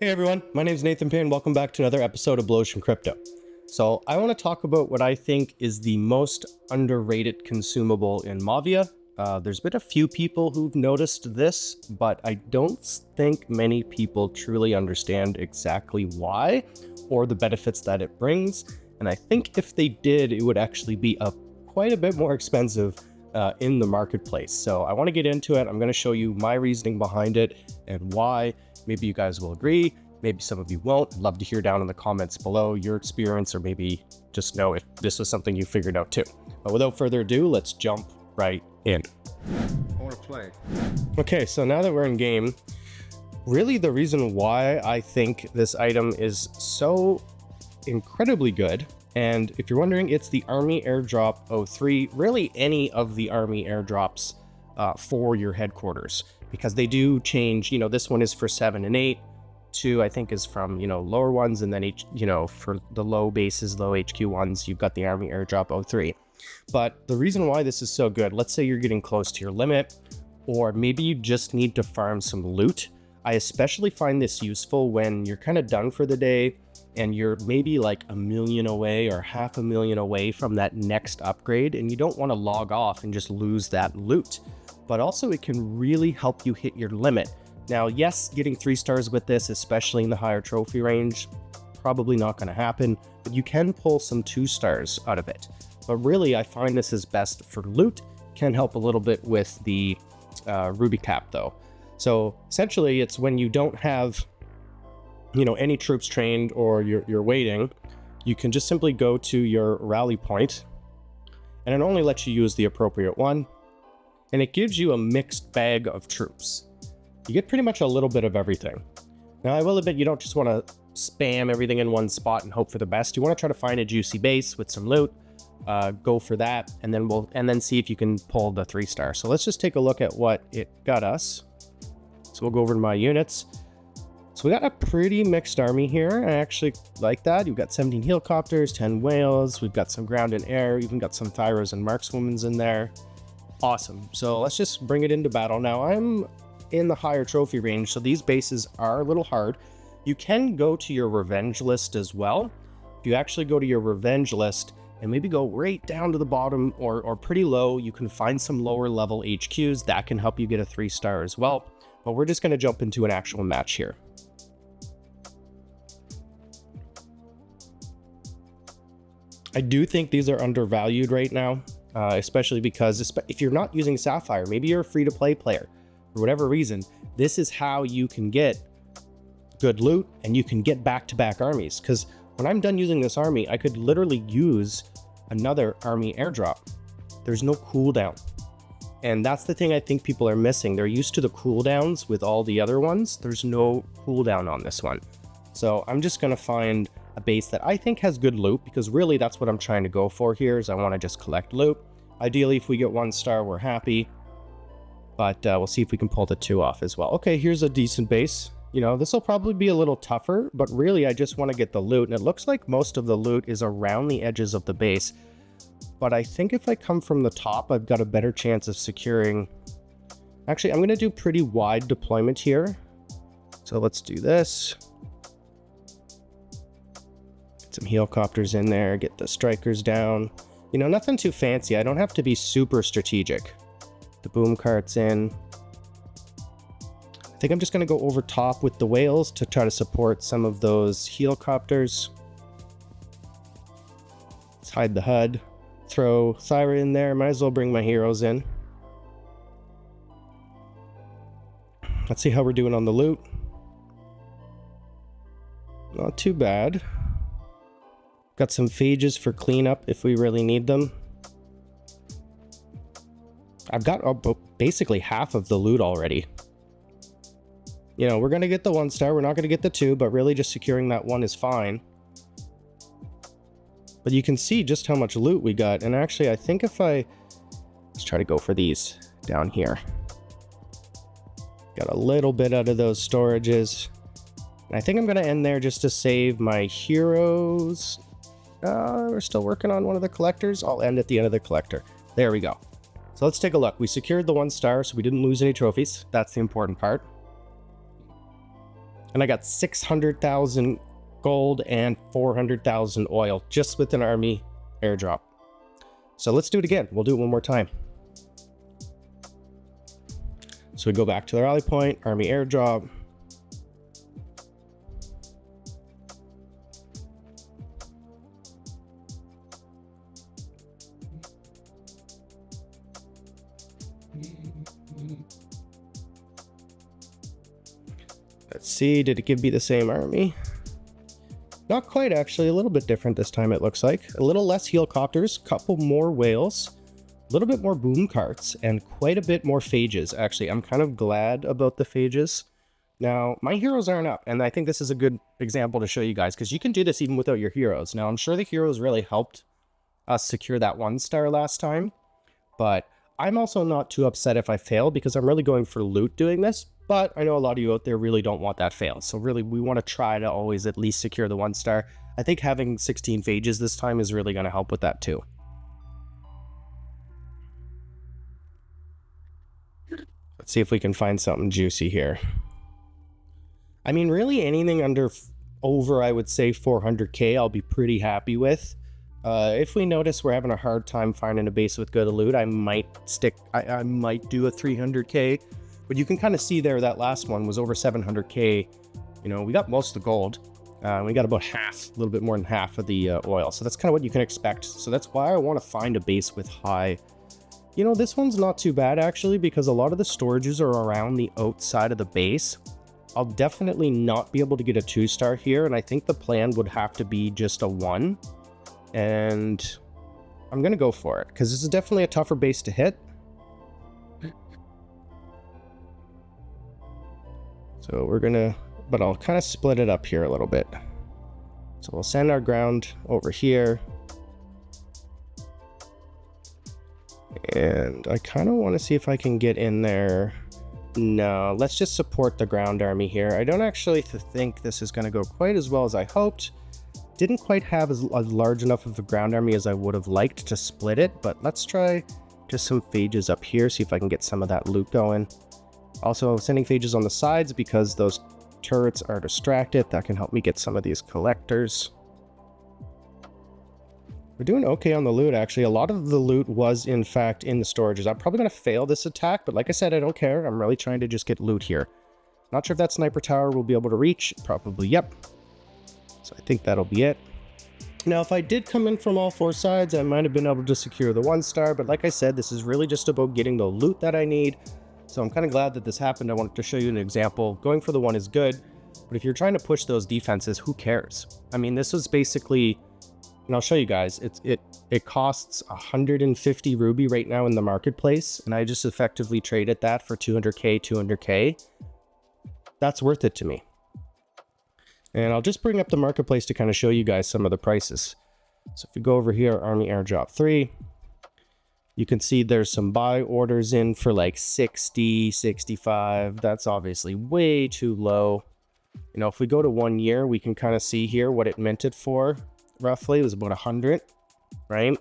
Hey everyone, my name is Nathan Payne. Welcome back to another episode of Blu Ocean Crypto. So I want to talk about what I think is the most underrated consumable in Mavia. There's been a few people who've noticed this, but I don't think many people truly understand exactly why or the benefits that it brings. And I think if they did, it would actually be quite a bit more expensive in the marketplace. So I want to get into it. I'm going to show you my reasoning behind it and why. Maybe you guys will agree, maybe some of you won't. I'd love to hear down in the comments below your experience, or maybe just know if this was something you figured out too. But without further ado, let's jump right in. I want to play. Okay, so now that we're in game, really the reason why I think this item is so incredibly good, and if you're wondering, it's the Army Airdrop 03, really any of the Army airdrops for your headquarters. Because they do change, this one is for 7 and 8, 2 I think is from, lower ones, and then, for the low bases, low HQ ones, you've got the Army Airdrop 03. But the reason why this is so good, let's say you're getting close to your limit, or maybe you just need to farm some loot. I especially find this useful when you're kind of done for the day, and you're maybe like $1 million away or $500,000 away from that next upgrade, and you don't want to log off and just lose that loot. But also it can really help you hit your limit. Now, yes, getting 3 stars with this, especially in the higher trophy range, probably not going to happen, but you can pull some 2 stars out of it. But really, I find this is best for loot, can help a little bit with the ruby cap though. So essentially it's when you don't have, any troops trained or you're waiting, you can just simply go to your rally point, and it only lets you use the appropriate one. And it gives you a mixed bag of troops. You get pretty much a little bit of everything. Now, I will admit, you don't just want to spam everything in one spot and hope for the best. You want to try to find a juicy base with some loot, go for that, and then see if you can pull the 3 star. So let's just take a look at what it got us. So we'll go over to my units. So we got a pretty mixed army here. I actually like that. You've got 17 helicopters, 10 whales. We've got some ground and air. Even got some thyros and markswomen in there. Awesome. So let's just bring it into battle. Now I'm in the higher trophy range, so these bases are a little hard. You can go to your revenge list as well. If you actually go to your revenge list and maybe go right down to the bottom or pretty low, you can find some lower level HQs that can help you get a 3 star as well. But we're just going to jump into an actual match here. I do think these are undervalued right now. Especially because if you're not using Sapphire, maybe you're a free-to-play player, for whatever reason, this is how you can get good loot and you can get back-to-back armies. Because when I'm done using this army, I could literally use another army airdrop. There's no cooldown. And that's the thing I think people are missing. They're used to the cooldowns with all the other ones. There's no cooldown on this one. So I'm just going to find a base that I think has good loot, because really that's what I'm trying to go for here, is I want to just collect loot. Ideally, if we get 1 star, we're happy, but we'll see if we can pull the 2 off as well. Okay, here's a decent base. This will probably be a little tougher, but really I just want to get the loot, and it looks like most of the loot is around the edges of the base. But I think if I come from the top, I've got a better chance of securing. Actually, I'm going to do pretty wide deployment here. So let's do this. Some helicopters in there, get the strikers down. Nothing too fancy. I don't have to be super strategic. The boom carts in. I think I'm just going to go over top with the whales to try to support some of those helicopters. Let's hide the HUD. Throw Thyra in there. Might as well bring my heroes in. Let's see how we're doing on the loot. Not too bad. Got some phages for cleanup if we really need them. I've got basically half of the loot already. We're going to get the 1 star. We're not going to get the 2, but really just securing that 1 is fine. But you can see just how much loot we got. And actually, I think let's try to go for these down here. Got a little bit out of those storages. And I think I'm going to end there just to save my heroes. We're still working on one of the collectors. I'll end at the end of the collector. There we go. So let's take a look. We secured the 1 star, so we didn't lose any trophies. That's the important part. And I got 600,000 gold and 400,000 oil just with an army airdrop. So let's do it again. We'll do it one more time. So we go back to the rally point, army airdrop. Let's see, did it give me the same army? Not quite, actually, a little bit different this time it looks like. A little less helicopters, couple more whales, a little bit more boom carts, and quite a bit more phages. Actually, I'm kind of glad about the phages. Now, my heroes aren't up, and I think this is a good example to show you guys, because you can do this even without your heroes. Now, I'm sure the heroes really helped us secure that 1-star last time, but I'm also not too upset if I fail, because I'm really going for loot doing this. But I know a lot of you out there really don't want that fail. So really, we want to try to always at least secure the 1-star. I think having 16 phages this time is really going to help with that too. Let's see if we can find something juicy here. I mean, really anything over, I would say 400k, I'll be pretty happy with. If we notice we're having a hard time finding a base with good loot, I might I might do a 300k. But you can kind of see there that last one was over 700k. You know, we got most of the gold. We got about half, a little bit more than half of the oil. So that's kind of what you can expect. So that's why I want to find a base with high. You know, this one's not too bad actually, because a lot of the storages are around the outside of the base. I'll definitely not be able to get a 2-star here. And I think the plan would have to be just a 1. And I'm going to go for it because this is definitely a tougher base to hit. So we're gonna, but I'll kind of split it up here a little bit. So we'll send our ground over here. And I kind of want to see if I can get in there. No, let's just support the ground army here. I don't actually think this is going to go quite as well as I hoped. Didn't quite have as large enough of a ground army as I would have liked to split it, but let's try just some phages up here, see if I can get some of that loot going. Also sending phages on the sides because those turrets are distracted. That can help me get some of these collectors. We're doing okay on the loot, actually. A lot of the loot was, in fact, in the storages. I'm probably going to fail this attack, but like I said, I don't care. I'm really trying to just get loot here. Not sure if that sniper tower will be able to reach. Probably, yep. So I think that'll be it. Now, if I did come in from all 4 sides, I might have been able to secure the 1-star, but like I said, this is really just about getting the loot that I need. So I'm kind of glad that this happened. I wanted to show you an example. Going for the 1 is good, but if you're trying to push those defenses, who cares? I mean, this was basically, and I'll show you guys, it costs 150 ruby right now in the marketplace, and I just effectively traded that for 200k. That's worth it to me. And I'll just bring up the marketplace to kind of show you guys some of the prices. So if we go over here, Army Airdrop 3, you can see there's some buy orders in for like 60, 65. That's obviously way too low. You know, if we go to 1 year, we can kind of see here what it minted for. Roughly, it was about 100, right?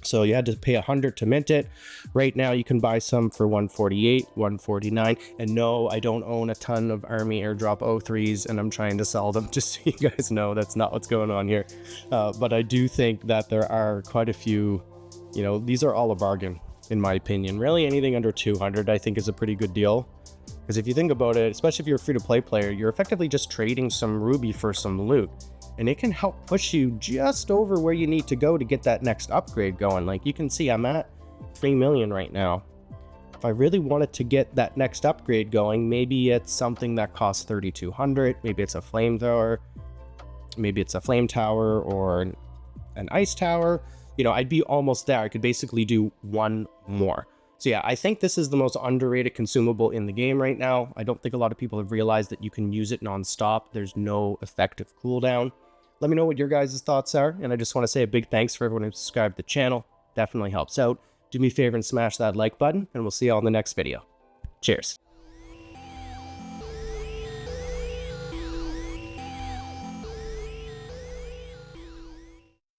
So you had to pay 100 to mint it. Right now, you can buy some for 148, 149. And no, I don't own a ton of Army Airdrop 03s, and I'm trying to sell them, just so you guys know that's not what's going on here. But I do think that there are quite a few. You know, these are all a bargain, in my opinion. Really, anything under 200, I think, is a pretty good deal. Because if you think about it, especially if you're a free-to-play player, you're effectively just trading some ruby for some loot. And it can help push you just over where you need to go to get that next upgrade going. Like, you can see I'm at 3 million right now. If I really wanted to get that next upgrade going, maybe it's something that costs 3,200. Maybe it's a flamethrower. Maybe it's a flame tower or an ice tower. You know, I'd be almost there. I could basically do 1 more. So yeah, I think this is the most underrated consumable in the game right now. I don't think a lot of people have realized that you can use it non-stop. There's no effective cooldown. Let me know what your guys' thoughts are. And I just want to say a big thanks for everyone who subscribed to the channel. Definitely helps out. Do me a favor and smash that like button, and we'll see you all in the next video. Cheers.